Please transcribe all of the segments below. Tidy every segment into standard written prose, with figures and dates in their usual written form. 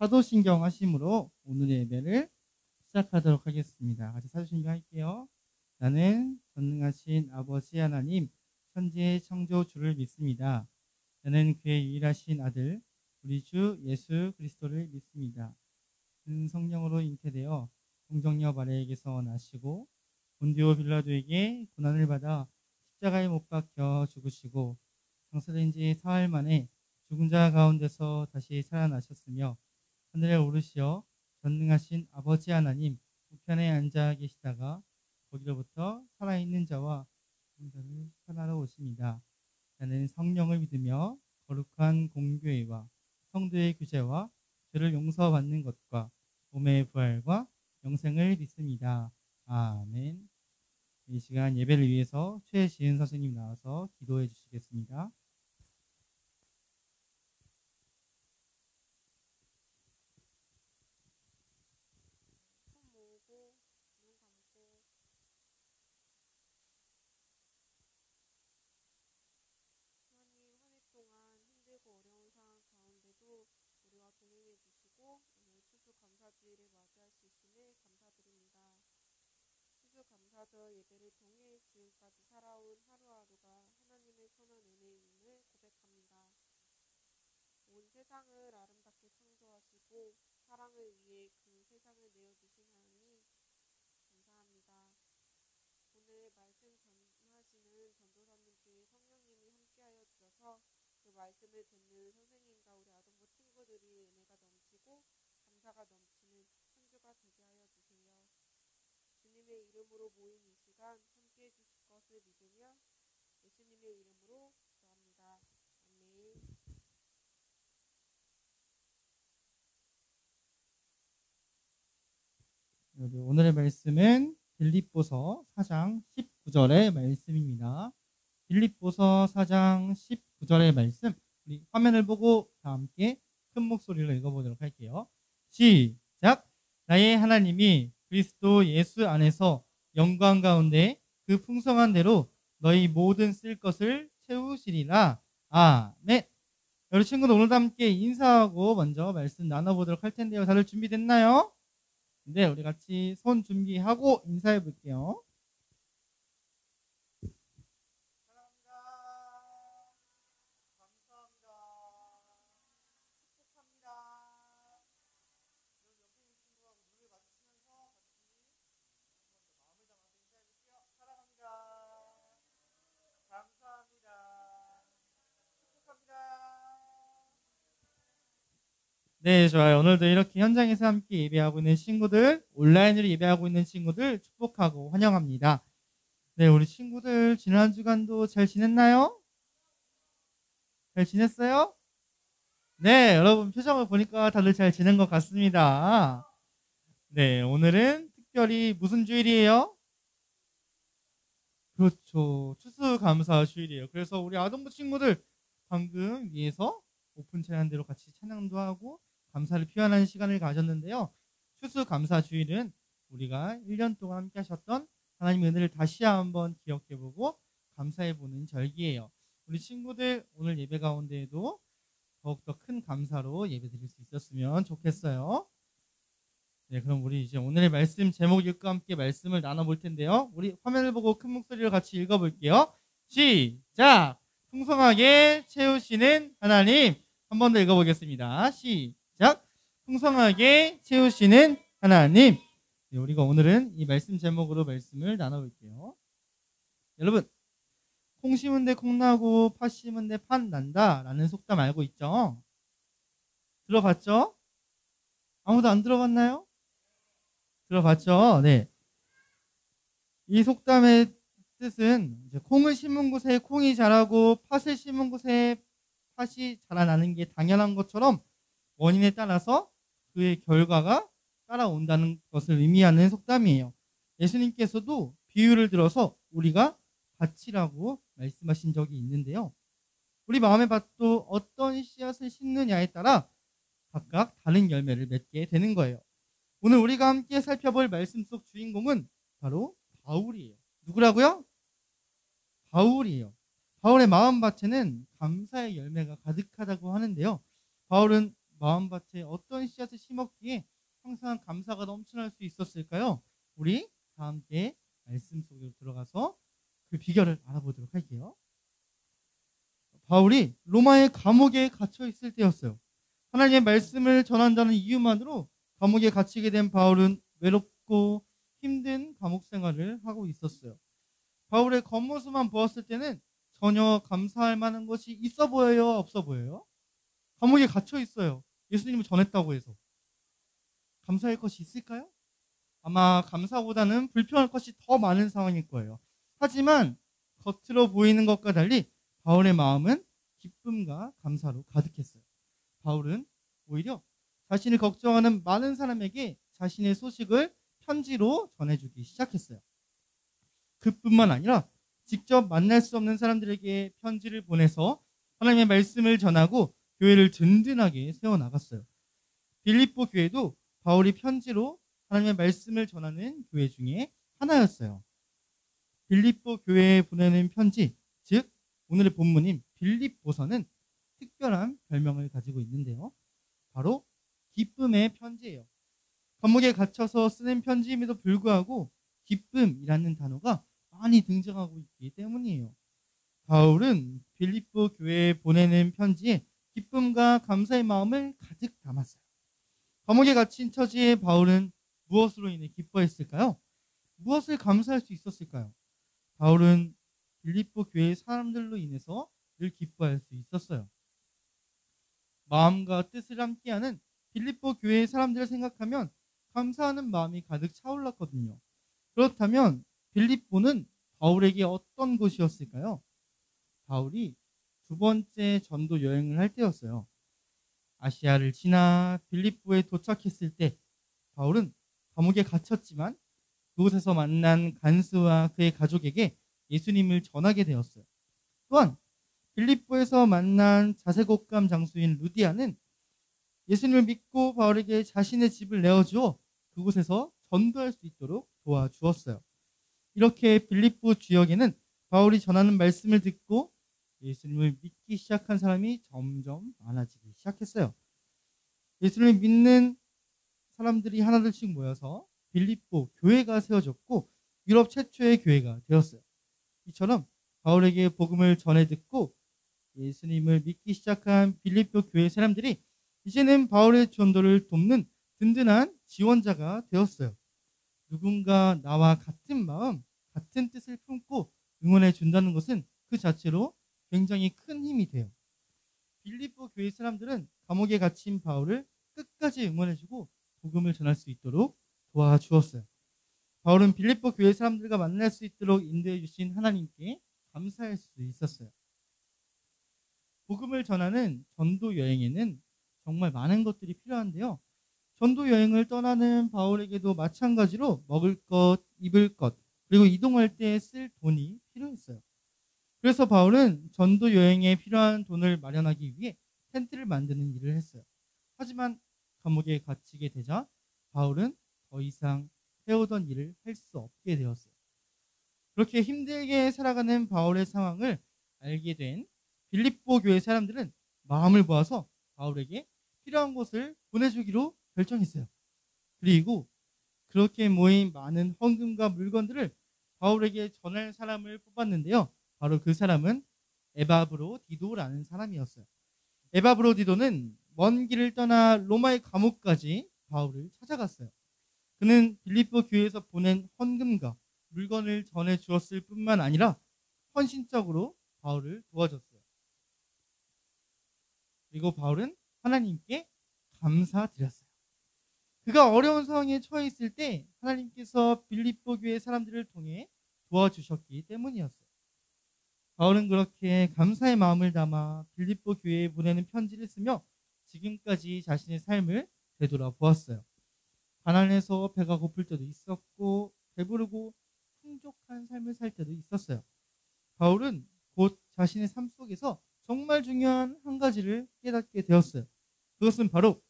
사도신경 하심으로 오늘의 예배를 시작하도록 하겠습니다. 같이 사도신경 할게요. 나는 전능하신 아버지 하나님 천지의 창조주를 믿습니다. 나는 그의 유일하신 아들 우리 주 예수 그리스도를 믿습니다. 그는 성령으로 잉태되어 동정녀 마리아에게서 나시고 본디오 빌라도에게 고난을 받아 십자가에 못 박혀 죽으시고 장사된 지 사흘 만에 죽은 자 가운데서 다시 살아나셨으며 하늘에 오르시어 전능하신 아버지 하나님 우편에 앉아 계시다가 거기로부터 살아있는 자와 죽은 자를 편하러 오십니다. 나는 성령을 믿으며 거룩한 공교회와 성도의 규제와 죄를 용서받는 것과 몸의 부활과 영생을 믿습니다. 아멘. 이 시간 예배를 위해서 최지은 선생님 나와서 기도해 주시겠습니다. 감사절 예배를 통해 지금까지 살아온 하루하루가 하나님의 선한 은혜임을 고백합니다. 온 세상을 아름답게 창조하시고 사랑을 위해 그 세상을 내어주신 하나님 감사합니다. 오늘 말씀 전하시는 전도사님께 성령님이 함께하여 주셔서 그 말씀을 듣는 선생님과 우리 아동부 친구들이 은혜가 넘치고 감사가 넘치는 한 주가 되게 하여 주세요. 주님의 이름으로 모인 이 시간 함께해 주실 것을 믿으며 예수님의 이름으로 기도합니다. 아멘. 오늘의 말씀은 빌립보서 4장 19절의 말씀입니다. 빌립보서 4장 19절의 말씀, 우리 화면을 보고 다 함께 큰 목소리로 읽어보도록 할게요. 시작! 나의 하나님이 그리스도 예수 안에서 영광 가운데 그 풍성한 대로 너희 모든 쓸 것을 채우시리라. 아멘. 여러분 친구들 오늘도 함께 인사하고 먼저 말씀 나눠보도록 할 텐데요. 다들 준비됐나요? 네, 우리 같이 손 준비하고 인사해 볼게요. 네, 좋아요. 오늘도 이렇게 현장에서 함께 예배하고 있는 친구들, 온라인으로 예배하고 있는 친구들 축복하고 환영합니다. 네, 우리 친구들 지난 주간도 잘 지냈나요? 잘 지냈어요? 네, 여러분 표정을 보니까 다들 잘 지낸 것 같습니다. 네, 오늘은 특별히 무슨 주일이에요? 그렇죠. 추수감사 주일이에요. 그래서 우리 아동부 친구들 방금 위에서 오픈 찬양대로 같이 찬양도 하고 감사를 표현하는 시간을 가졌는데요. 추수감사 주일은 우리가 1년 동안 함께 하셨던 하나님의 은혜를 다시 한번 기억해보고 감사해보는 절기예요. 우리 친구들 오늘 예배 가운데에도 더욱더 큰 감사로 예배 드릴 수 있었으면 좋겠어요. 네, 그럼 우리 이제 오늘의 말씀 제목 읽고 함께 말씀을 나눠볼 텐데요. 우리 화면을 보고 큰 목소리로 같이 읽어볼게요. 시작! 풍성하게 채우시는 하나님. 한 번 더 읽어보겠습니다. 시작! 풍성하게 채우시는 하나님. 네, 우리가 오늘은 이 말씀 제목으로 말씀을 나눠볼게요. 여러분, 콩 심은 데 콩 나고 팥 심은 데 팥 난다 라는 속담 알고 있죠? 들어봤죠? 아무도 안 들어봤나요? 들어봤죠? 네. 이 속담의 뜻은 이제 콩을 심은 곳에 콩이 자라고 팥을 심은 곳에 팥이 자라나는 게 당연한 것처럼 원인에 따라서 그의 결과가 따라온다는 것을 의미하는 속담이에요. 예수님께서도 비유를 들어서 우리가 밭이라고 말씀하신 적이 있는데요. 우리 마음의 밭도 어떤 씨앗을 심느냐에 따라 각각 다른 열매를 맺게 되는 거예요. 오늘 우리가 함께 살펴볼 말씀 속 주인공은 바로 바울이에요. 누구라고요? 바울이에요. 바울의 마음밭에는 감사의 열매가 가득하다고 하는데요. 바울은 마음밭에 어떤 씨앗을 심었기에 항상 감사가 넘쳐날 수 있었을까요? 우리 다 함께 말씀 속으로 들어가서 그 비결을 알아보도록 할게요. 바울이 로마의 감옥에 갇혀 있을 때였어요. 하나님의 말씀을 전한다는 이유만으로 감옥에 갇히게 된 바울은 외롭고 힘든 감옥 생활을 하고 있었어요. 바울의 겉모습만 보았을 때는 전혀 감사할 만한 것이 있어 보여요, 없어 보여요? 감옥에 갇혀 있어요. 예수님을 전했다고 해서. 감사할 것이 있을까요? 아마 감사보다는 불평할 것이 더 많은 상황일 거예요. 하지만 겉으로 보이는 것과 달리 바울의 마음은 기쁨과 감사로 가득했어요. 바울은 오히려 자신을 걱정하는 많은 사람에게 자신의 소식을 편지로 전해주기 시작했어요. 그뿐만 아니라 직접 만날 수 없는 사람들에게 편지를 보내서 하나님의 말씀을 전하고 교회를 든든하게 세워나갔어요. 빌립보 교회도 바울이 편지로 하나님의 말씀을 전하는 교회 중에 하나였어요. 빌립보 교회에 보내는 편지, 즉 오늘의 본문인 빌립보서는 특별한 별명을 가지고 있는데요. 바로 기쁨의 편지예요. 감옥에 갇혀서 쓰는 편지임에도 불구하고 기쁨이라는 단어가 많이 등장하고 있기 때문이에요. 바울은 빌립보 교회에 보내는 편지에 기쁨과 감사의 마음을 가득 담았어요. 감옥에 갇힌 처지에 바울은 무엇으로 인해 기뻐했을까요? 무엇을 감사할 수 있었을까요? 바울은 빌립보 교회의 사람들로 인해서 늘 기뻐할 수 있었어요. 마음과 뜻을 함께하는 빌립보 교회의 사람들을 생각하면 감사하는 마음이 가득 차올랐거든요. 그렇다면 빌립보는 바울에게 어떤 곳이었을까요? 바울이 두 번째 전도 여행을 할 때였어요. 아시아를 지나 빌립보에 도착했을 때 바울은 감옥에 gat혔지만 그곳에서 만난 간수와 그의 가족에게 예수님을 전하게 되었어요. 또한 빌립보에서 만난 자색옥감 장수인 루디아는 예수님을 믿고 바울에게 자신의 집을 내어주어 그곳에서 전도할 수 있도록 도와주었어요. 이렇게 빌립보 지역에는 바울이 전하는 말씀을 듣고 예수님을 믿기 시작한 사람이 점점 많아지기 시작했어요. 예수님을 믿는 사람들이 하나둘씩 모여서 빌립보 교회가 세워졌고 유럽 최초의 교회가 되었어요. 이처럼 바울에게 복음을 전해 듣고 예수님을 믿기 시작한 빌립보 교회 사람들이 이제는 바울의 전도를 돕는 든든한 지원자가 되었어요. 누군가 나와 같은 마음, 같은 뜻을 품고 응원해 준다는 것은 그 자체로 굉장히 큰 힘이 돼요. 빌립보 교회 사람들은 감옥에 갇힌 바울을 끝까지 응원해주고 복음을 전할 수 있도록 도와주었어요. 바울은 빌립보 교회 사람들과 만날 수 있도록 인도해 주신 하나님께 감사할 수 있었어요. 복음을 전하는 전도 여행에는 정말 많은 것들이 필요한데요. 전도 여행을 떠나는 바울에게도 마찬가지로 먹을 것, 입을 것, 그리고 이동할 때 쓸 돈이 필요했어요. 그래서 바울은 전도 여행에 필요한 돈을 마련하기 위해 텐트를 만드는 일을 했어요. 하지만 감옥에 갇히게 되자 바울은 더 이상 해오던 일을 할 수 없게 되었어요. 그렇게 힘들게 살아가는 바울의 상황을 알게 된 빌립보 교회 사람들은 마음을 모아서 바울에게 필요한 것을 보내주기로 결정했어요. 그리고 그렇게 모인 많은 헌금과 물건들을 바울에게 전할 사람을 뽑았는데요. 바로 그 사람은 에바브로디도라는 사람이었어요. 에바브로디도는 먼 길을 떠나 로마의 감옥까지 바울을 찾아갔어요. 그는 빌립보 교회에서 보낸 헌금과 물건을 전해 주었을 뿐만 아니라 헌신적으로 바울을 도와줬어요. 그리고 바울은 하나님께 감사드렸어요. 그가 어려운 상황에 처해 있을 때 하나님께서 빌립보 교회 사람들을 통해 도와주셨기 때문이었어요. 바울은 그렇게 감사의 마음을 담아 빌립보 교회에 보내는 편지를 쓰며 지금까지 자신의 삶을 되돌아보았어요. 가난해서 배가 고플 때도 있었고 배부르고 풍족한 삶을 살 때도 있었어요. 바울은 곧 자신의 삶 속에서 정말 중요한 한 가지를 깨닫게 되었어요. 그것은 바로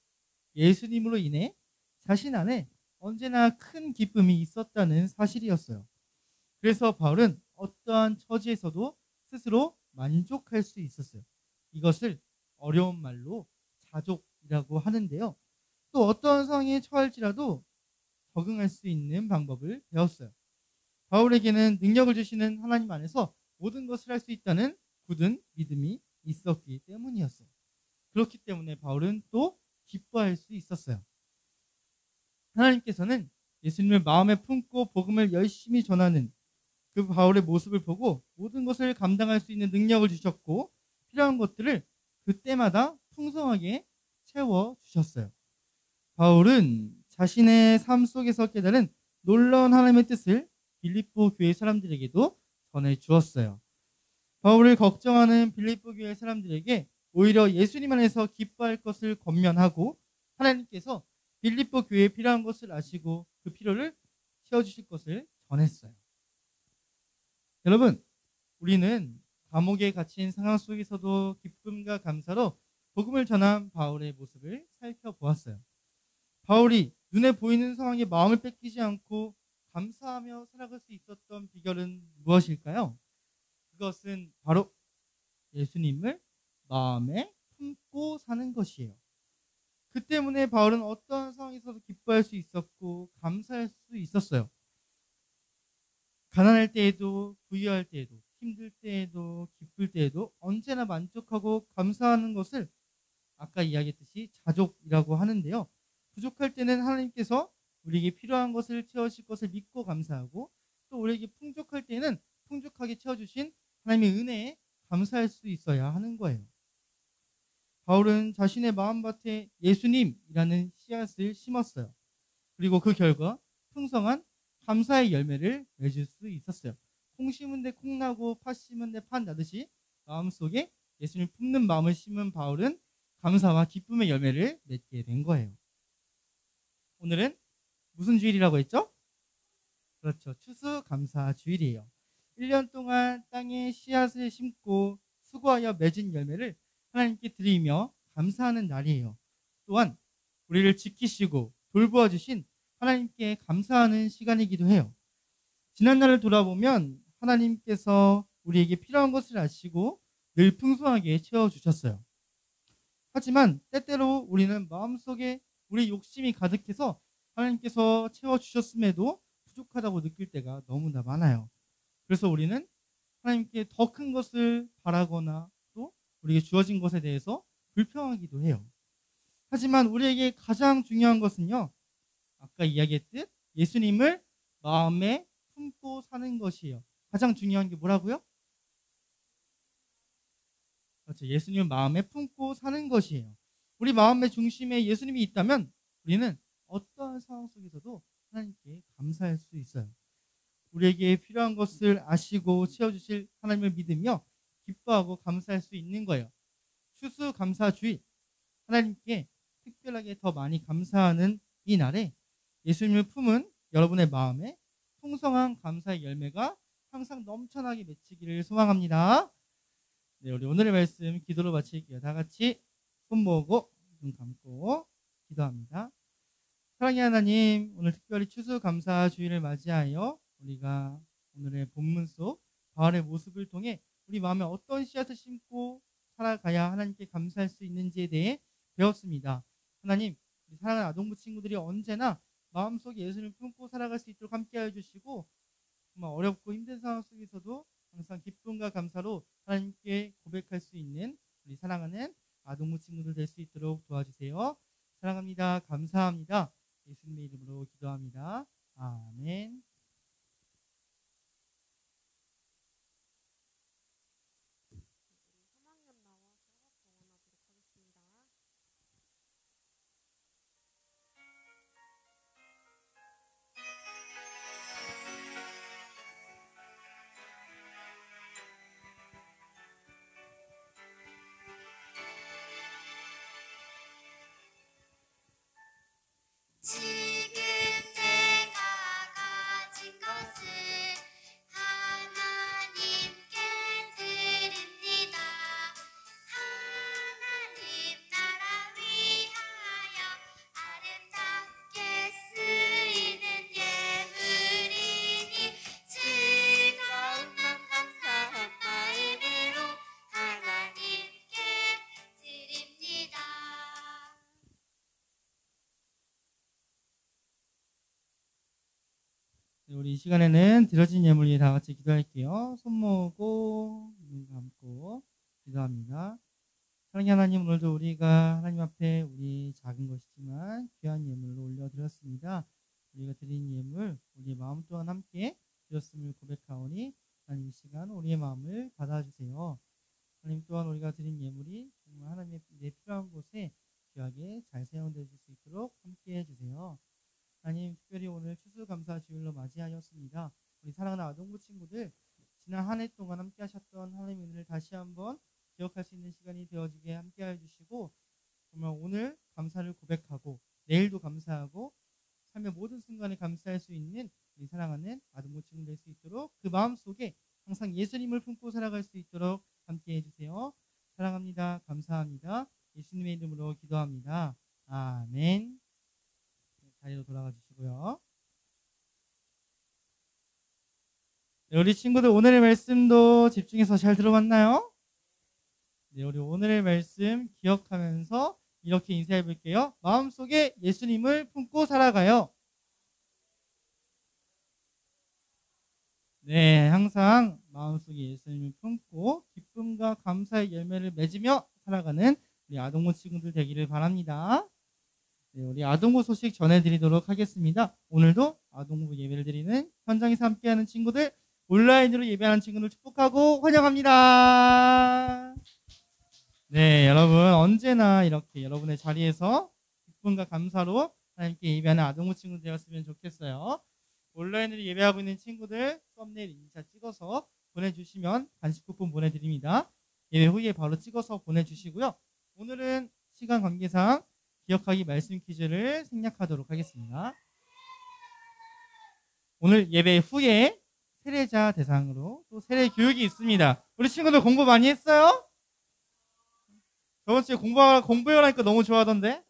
예수님으로 인해 자신 안에 언제나 큰 기쁨이 있었다는 사실이었어요. 그래서 바울은 어떠한 처지에서도 스스로 만족할 수 있었어요. 이것을 어려운 말로 자족이라고 주의라고 하는데요. 또 어떤 상황에 처할지라도 적응할 수 있는 방법을 배웠어요. 바울에게는 능력을 주시는 하나님 안에서 모든 것을 할 수 있다는 굳은 믿음이 있었기 때문이었어요. 그렇기 때문에 바울은 또 기뻐할 수 있었어요. 하나님께서는 예수님을 마음에 품고 복음을 열심히 전하는 그 바울의 모습을 보고 모든 것을 감당할 수 있는 능력을 주셨고 필요한 것들을 그때마다 풍성하게 채워주셨어요. 바울은 자신의 삶 속에서 깨달은 놀라운 하나님의 뜻을 빌립보 교회 사람들에게도 전해주었어요. 바울을 걱정하는 빌립보 교회 사람들에게 오히려 예수님 안에서 기뻐할 것을 권면하고 하나님께서 빌립보 교회에 필요한 것을 아시고 그 필요를 채워주실 것을 전했어요. 여러분, 우리는 감옥에 갇힌 상황 속에서도 기쁨과 감사로 복음을 전한 바울의 모습을 살펴보았어요. 바울이 눈에 보이는 상황에 마음을 뺏기지 않고 감사하며 살아갈 수 있었던 비결은 무엇일까요? 그것은 바로 예수님을 마음에 품고 사는 것이에요. 그 때문에 바울은 어떤 상황에서도 기뻐할 수 있었고 감사할 수 있었어요. 가난할 때에도 부유할 때에도 힘들 때에도 기쁠 때에도 언제나 만족하고 감사하는 것을 아까 이야기했듯이 자족이라고 하는데요. 부족할 때는 하나님께서 우리에게 필요한 것을 채우실 것을 믿고 감사하고 또 우리에게 풍족할 때는 풍족하게 채워주신 하나님의 은혜에 감사할 수 있어야 하는 거예요. 바울은 자신의 마음밭에 예수님이라는 씨앗을 심었어요. 그리고 그 결과 풍성한 감사의 열매를 맺을 수 있었어요. 콩 심은 데 콩 나고 팥 심은 데 팥 나듯이 마음속에 예수님을 품는 마음을 심은 바울은 감사와 기쁨의 열매를 맺게 된 거예요. 오늘은 무슨 주일이라고 했죠? 그렇죠. 추수감사 주일이에요. 1년 동안 땅에 씨앗을 심고 수고하여 맺은 열매를 하나님께 드리며 감사하는 날이에요. 또한 우리를 지키시고 돌보아 주신 하나님께 감사하는 시간이기도 해요. 지난날을 돌아보면 하나님께서 우리에게 필요한 것을 아시고 늘 풍성하게 채워주셨어요. 하지만 때때로 우리는 마음속에 우리 욕심이 가득해서 하나님께서 채워주셨음에도 부족하다고 느낄 때가 너무나 많아요. 그래서 우리는 하나님께 더 큰 것을 바라거나 또 우리에게 주어진 것에 대해서 불평하기도 해요. 하지만 우리에게 가장 중요한 것은요, 아까 이야기했듯 예수님을 마음에 품고 사는 것이에요. 가장 중요한 게 뭐라고요? 그렇죠. 예수님을 마음에 품고 사는 것이에요. 우리 마음의 중심에 예수님이 있다면 우리는 어떠한 상황 속에서도 하나님께 감사할 수 있어요. 우리에게 필요한 것을 아시고 채워주실 하나님을 믿으며 기뻐하고 감사할 수 있는 거예요. 추수감사주일, 하나님께 특별하게 더 많이 감사하는 이 날에 예수님을 품은 여러분의 마음에 풍성한 감사의 열매가 항상 넘쳐나게 맺히기를 소망합니다. 네, 우리 오늘의 말씀 기도로 마칠게요. 다 같이 손 모으고 눈 감고 기도합니다. 사랑의 하나님, 오늘 특별히 추수감사 주일을 맞이하여 우리가 오늘의 본문 속 바울의 모습을 통해 우리 마음에 어떤 씨앗을 심고 살아가야 하나님께 감사할 수 있는지에 대해 배웠습니다. 하나님, 우리 사랑하는 아동부 친구들이 언제나 마음속에 예수님을 품고 살아갈 수 있도록 함께하여 주시고 정말 어렵고 힘든 상황 속에서도 항상 기쁨과 감사로 하나님께 고백할 수 있는 우리 사랑하는 아동부 친구들 될 수 있도록 도와주세요. 사랑합니다. 감사합니다. 예수님의 이름으로 기도합니다. 아멘. 지게 네, 우리 이 시간에는 드려진 예물 위해 다 같이 기도할게요. 손 모으고 눈 감고 기도합니다. 사랑의 하나님, 오늘도 우리가 하나님 앞에 우리 작은 것이지만 귀한 예물로 올려드렸습니다. 우리가 드린 예물, 우리의 마음 또한 함께 드렸음을 고백하오니 하나님 이 시간 우리의 마음을 받아주세요. 하나님 또한 우리가 드린 예물이 정말 하나님의 내 필요한 곳에 귀하게 잘 사용될 수 있도록 함께 해주세요. 하나님, 특별히 오늘 추수감사 주일로 맞이하였습니다. 우리 사랑하는 아동부 친구들, 지난 한 해 동안 함께 하셨던 하나님의 은혜를 다시 한번 기억할 수 있는 시간이 되어지게 함께 해주시고, 정말 오늘 감사를 고백하고 내일도 감사하고 삶의 모든 순간에 감사할 수 있는 우리 사랑하는 아동부 친구 될 수 있도록 그 마음속에 항상 예수님을 품고 살아갈 수 있도록 함께 해주세요. 사랑합니다. 감사합니다. 예수님의 이름으로 기도합니다. 아멘. 자리로 돌아가 주시고요. 네, 우리 친구들 오늘의 말씀도 집중해서 잘 들어봤나요? 네, 우리 오늘의 말씀 기억하면서 이렇게 인사해 볼게요. 마음속에 예수님을 품고 살아가요. 네, 항상 마음속에 예수님을 품고 기쁨과 감사의 열매를 맺으며 살아가는 우리 아동부 친구들 되기를 바랍니다. 네, 우리 아동부 소식 전해드리도록 하겠습니다. 오늘도 아동부 예배를 드리는 현장에서 함께하는 친구들, 온라인으로 예배하는 친구들 축복하고 환영합니다. 네, 여러분 언제나 이렇게 여러분의 자리에서 기쁨과 감사로 하나님께 예배하는 아동부 친구들 되었으면 좋겠어요. 온라인으로 예배하고 있는 친구들 썸네일 인사 찍어서 보내주시면 간식 쿠폰 보내드립니다. 예배 후에 바로 찍어서 보내주시고요. 오늘은 시간 관계상 기억하기 말씀 퀴즈를 생략하도록 하겠습니다. 오늘 예배 후에 세례자 대상으로 또 세례 교육이 있습니다. 우리 친구들 공부 많이 했어요? 저번 주에 공부해라니까 너무 좋아하던데?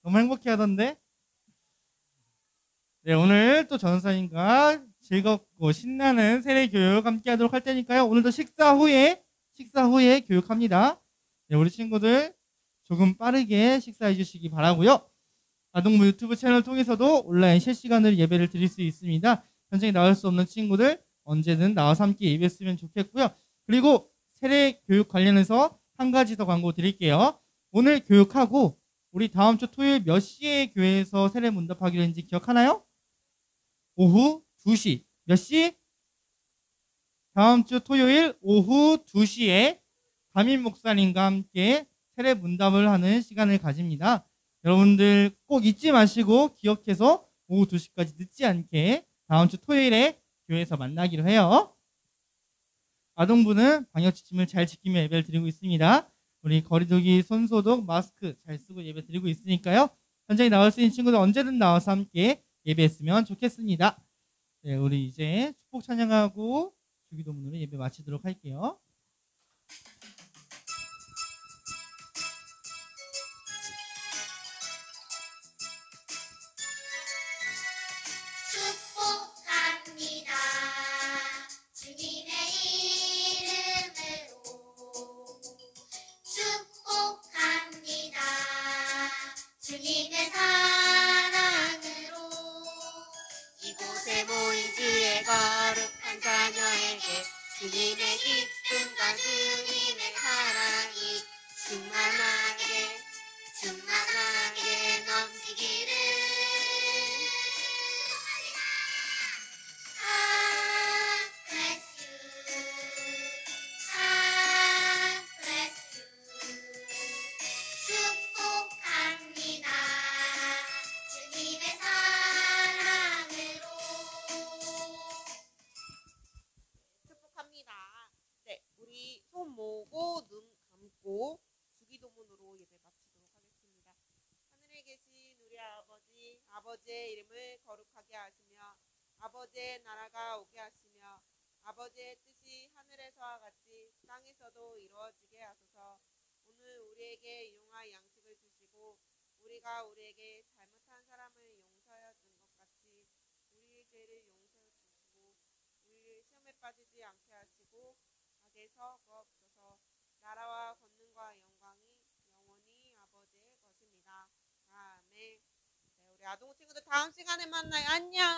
너무 행복해 하던데? 네, 오늘 또 전사님과 즐겁고 신나는 세례 교육 함께 하도록 할 테니까요. 오늘도 식사 후에 교육합니다. 네, 우리 친구들 조금 빠르게 식사해 주시기 바라고요. 아동부 유튜브 채널 통해서도 온라인 실시간으로 예배를 드릴 수 있습니다. 현장에 나올 수 없는 친구들 언제든 나와서 함께 예배했으면 좋겠고요. 그리고 세례 교육 관련해서 한 가지 더 광고 드릴게요. 오늘 교육하고 우리 다음 주 토요일 몇 시에 교회에서 세례 문답하기로 했는지 기억하나요? 오후 2시. 몇 시? 다음 주 토요일 오후 2시에 담임 목사님과 함께 세례 문답을 하는 시간을 가집니다. 여러분들 꼭 잊지 마시고 기억해서 오후 2시까지 늦지 않게 다음 주 토요일에 교회에서 만나기로 해요. 아동부는 방역지침을 잘 지키며 예배를 드리고 있습니다. 우리 거리두기, 손소독, 마스크 잘 쓰고 예배 드리고 있으니까요. 현장에 나올 수 있는 친구들 언제든 나와서 함께 예배했으면 좋겠습니다. 네, 우리 이제 축복 찬양하고 주기도문으로 예배 마치도록 할게요. 축복합니다. 주님의 이름으로 축복합니다. 주님의 사랑으로 이곳에 모인 주의 거룩한 자녀에게 주님의 기쁨과 주님의 사랑이 충만하게 넘치기를. 축복합니다. 주님의 사랑으로. 축복합니다. 네, 우리 손 모으고 눈 감고 주기도문으로 예배 마치도록 하겠습니다. 하늘에 계신 우리 아버지의 이름을 거룩하게 하시며 아버지의 나라가 오게 하시며 아버지의 뜻이 하늘에서와 같이 땅에서도 이루어지게 하소서. 오늘 우리에게 일용할 양식을 주시고 우리가 우리에게 잘못한 사람을 용서하여 준 것 같이 우리의 죄를 용서해 주시고 우리를 시험에 빠지지 않게 하시고 악에서 구하옵소서. 나라와 권능과 영광이 영원히 아버지의 것입니다. 아멘. 네, 우리 아동 친구들 다음 시간에 만나요. 안녕.